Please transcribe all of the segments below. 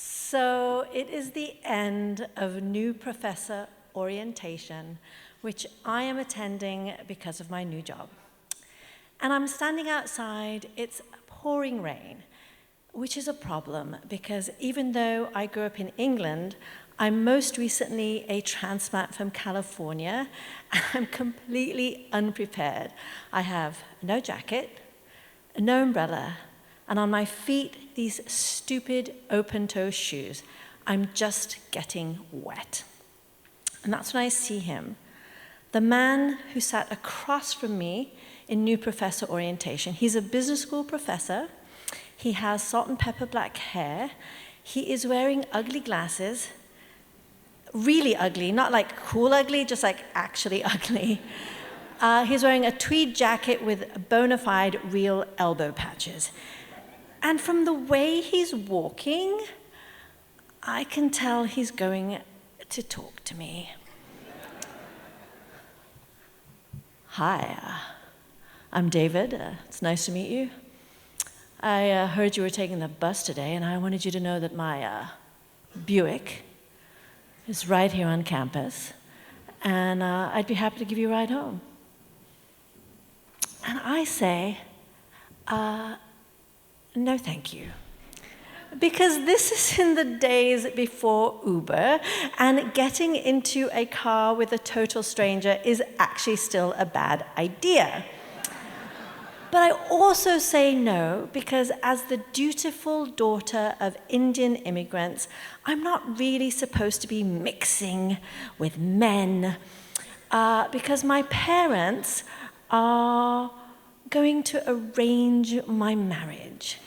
So it is the end of new professor orientation, which I am attending because of my new job. And I'm standing outside, it's pouring rain, which is a problem because even though I grew up in England, I'm most recently a transplant from California, and I'm completely unprepared. I have no jacket, no umbrella, and on my feet, these stupid open-toe shoes. I'm just getting wet. And that's when I see him, the man who sat across from me in new professor orientation. He's a business school professor. He has salt and pepper black hair. He is wearing ugly glasses, really ugly, not like cool ugly, just like actually ugly. He's wearing a tweed jacket with bona fide real elbow patches. And from the way he's walking, I can tell he's going to talk to me. Hi, I'm David. It's nice to meet you. I heard you were taking the bus today, and I wanted you to know that my Buick is right here on campus, and I'd be happy to give you a ride home. And I say, no, thank you. Because this is in the days before Uber, and getting into a car with a total stranger is actually still a bad idea. But I also say no because as the dutiful daughter of Indian immigrants, I'm not really supposed to be mixing with men because my parents are going to arrange my marriage.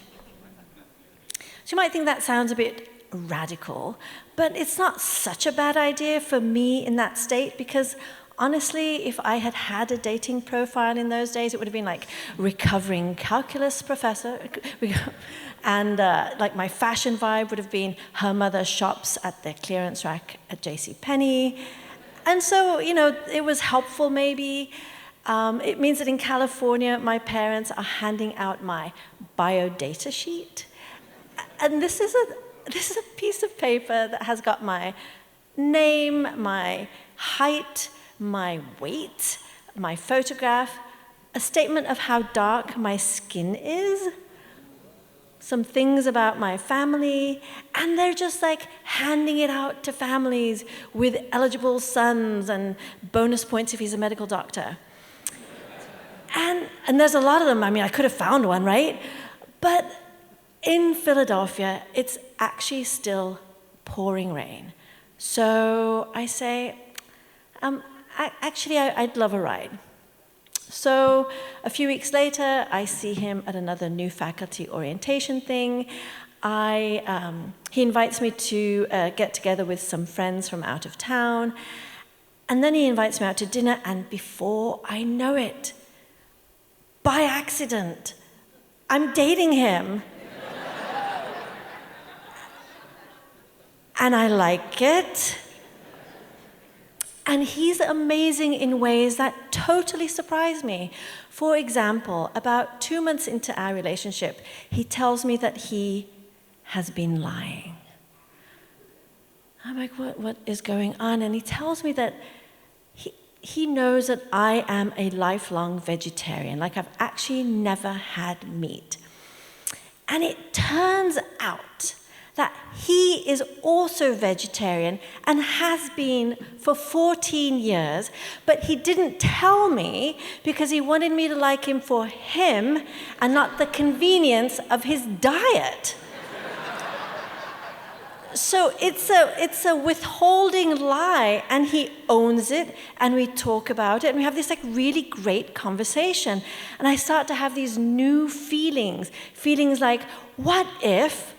So you might think that sounds a bit radical, but it's not such a bad idea for me in that state because honestly, if I had had a dating profile in those days, it would have been like recovering calculus professor, and like my fashion vibe would have been her mother shops at the clearance rack at JCPenney. And so, it was helpful maybe. It means that in California, my parents are handing out my biodata sheet. And this is a piece of paper that has got my name, my height, my weight, my photograph, a statement of how dark my skin is, some things about my family, and they're just like handing it out to families with eligible sons and bonus points if he's a medical doctor. And there's a lot of them. I mean, I could have found one, right? But in Philadelphia, it's actually still pouring rain. So I say, I'd love a ride. So a few weeks later, I see him at another new faculty orientation thing. He invites me to get together with some friends from out of town. And then he invites me out to dinner, and before I know it, by accident, I'm dating him. And I like it. And he's amazing in ways that totally surprise me. For example, about 2 months into our relationship, he tells me that he has been lying. I'm like, what is going on? And he tells me that he knows that I am a lifelong vegetarian, like I've actually never had meat. And it turns out that he is also vegetarian and has been for 14 years, but he didn't tell me because he wanted me to like him for him and not the convenience of his diet. So it's a withholding lie, and he owns it, and we talk about it, and we have this like really great conversation. And I start to have these new feelings like, what if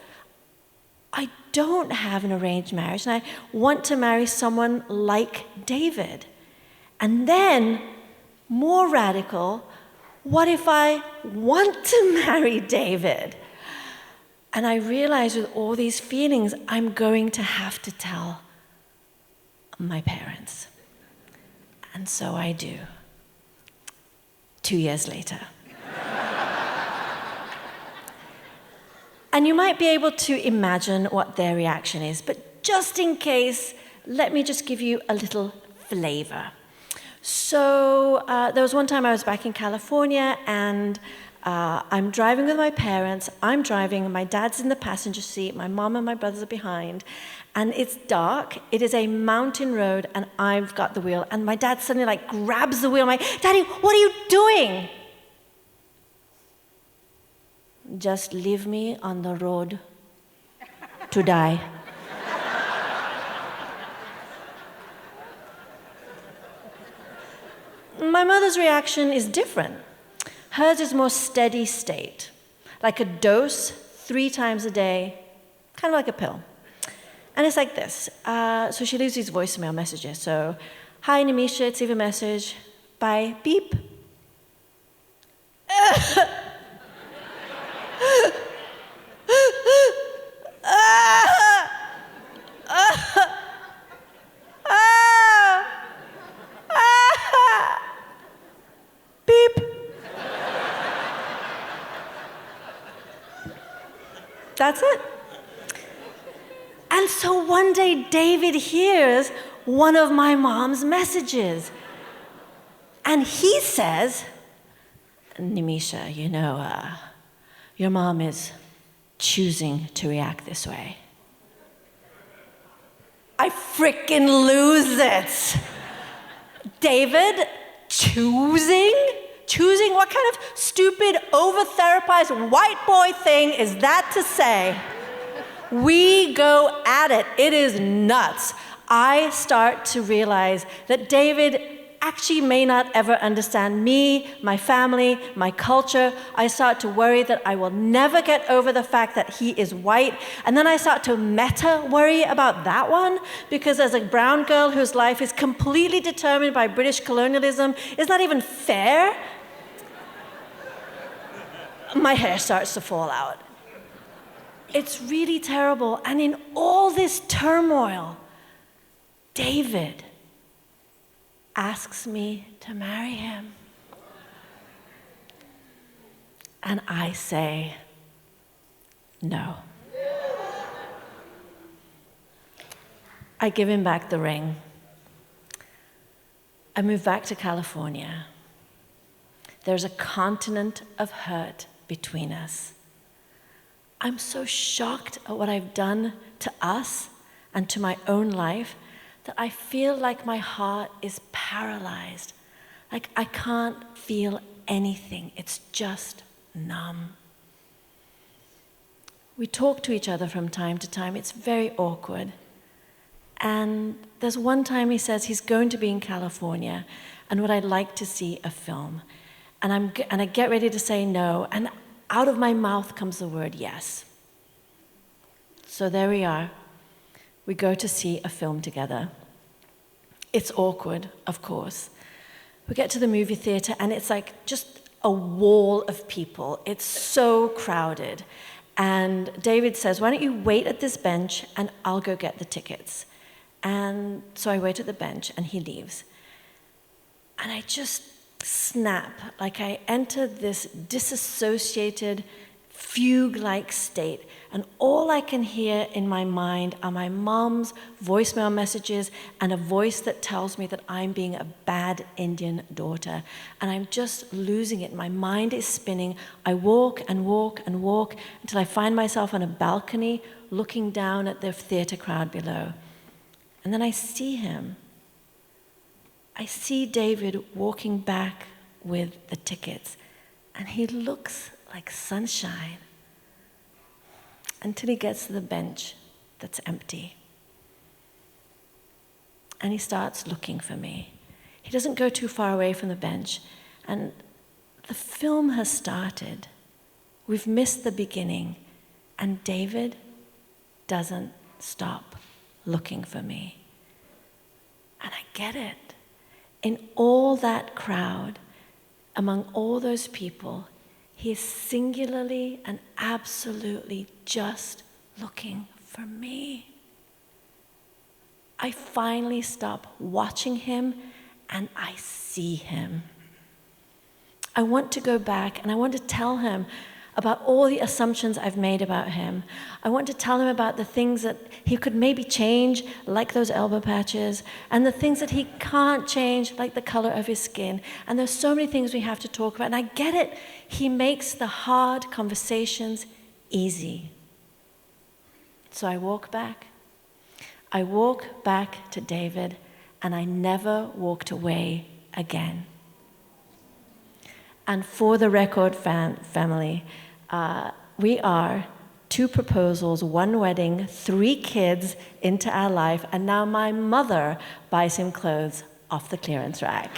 I don't have an arranged marriage and I want to marry someone like David? And then, more radical, what if I want to marry David? And I realize with all these feelings, I'm going to have to tell my parents. And so I do. 2 years later. And you might be able to imagine what their reaction is, but just in case, let me just give you a little flavor. So there was one time I was back in California, and I'm driving with my parents. I'm driving, my dad's in the passenger seat, my mom and my brothers are behind, and it's dark. It is a mountain road, and I've got the wheel, and my dad suddenly like grabs the wheel. I'm like, Daddy, what are you doing? Just leave me on the road to die. My mother's reaction is different. Hers is more steady state, like a dose 3 times a day, kind of like a pill. And it's like this. So she leaves these voicemail messages. So, hi, Nimisha, it's leave a message. Bye, beep. Beep. That's it. And so one day, David hears one of my mom's messages. And he says, Nimisha, you know, your mom is choosing to react this way. I frickin' lose it. David, choosing? Choosing? What kind of stupid, over-therapized white boy thing is that to say? We go at it. It is nuts. I start to realize that David actually may not ever understand me, my family, my culture. I start to worry that I will never get over the fact that he is white. And then I start to meta worry about that one, because as a brown girl whose life is completely determined by British colonialism, it's not even fair. My hair starts to fall out. It's really terrible. And in all this turmoil, David asks me to marry him. And I say, no. I give him back the ring. I move back to California. There's a continent of hurt between us. I'm so shocked at what I've done to us and to my own life that I feel like my heart is paralyzed. Like I can't feel anything. It's just numb. We talk to each other from time to time. It's very awkward. And there's one time he says he's going to be in California and would I like to see a film. And I get ready to say no, and out of my mouth comes the word yes. So there we are. We go to see a film together. It's awkward, of course. We get to the movie theater, and it's like just a wall of people. It's so crowded. And David says, why don't you wait at this bench, and I'll go get the tickets. And so I wait at the bench, and he leaves. And I just snap, like I enter this disassociated, fugue-like state, and all I can hear in my mind are my mom's voicemail messages and a voice that tells me that I'm being a bad Indian daughter, and I'm just losing it. My mind is spinning. I walk and walk and walk until I find myself on a balcony looking down at the theater crowd below. And then I see him. I see David walking back with the tickets, and he looks like sunshine until he gets to the bench that's empty. And he starts looking for me. He doesn't go too far away from the bench, and the film has started. We've missed the beginning, and David doesn't stop looking for me. And I get it. In all that crowd, among all those people, he is singularly and absolutely just looking for me. I finally stop watching him and I see him. I want to go back and I want to tell him, about all the assumptions I've made about him. I want to tell him about the things that he could maybe change, like those elbow patches, and the things that he can't change, like the color of his skin. And there's so many things we have to talk about. And I get it. He makes the hard conversations easy. So I walk back. I walk back to David, and I never walked away again. And for the record, family, we are 2 proposals, 1 wedding, 3 kids into our life, and now my mother buys him clothes off the clearance rack.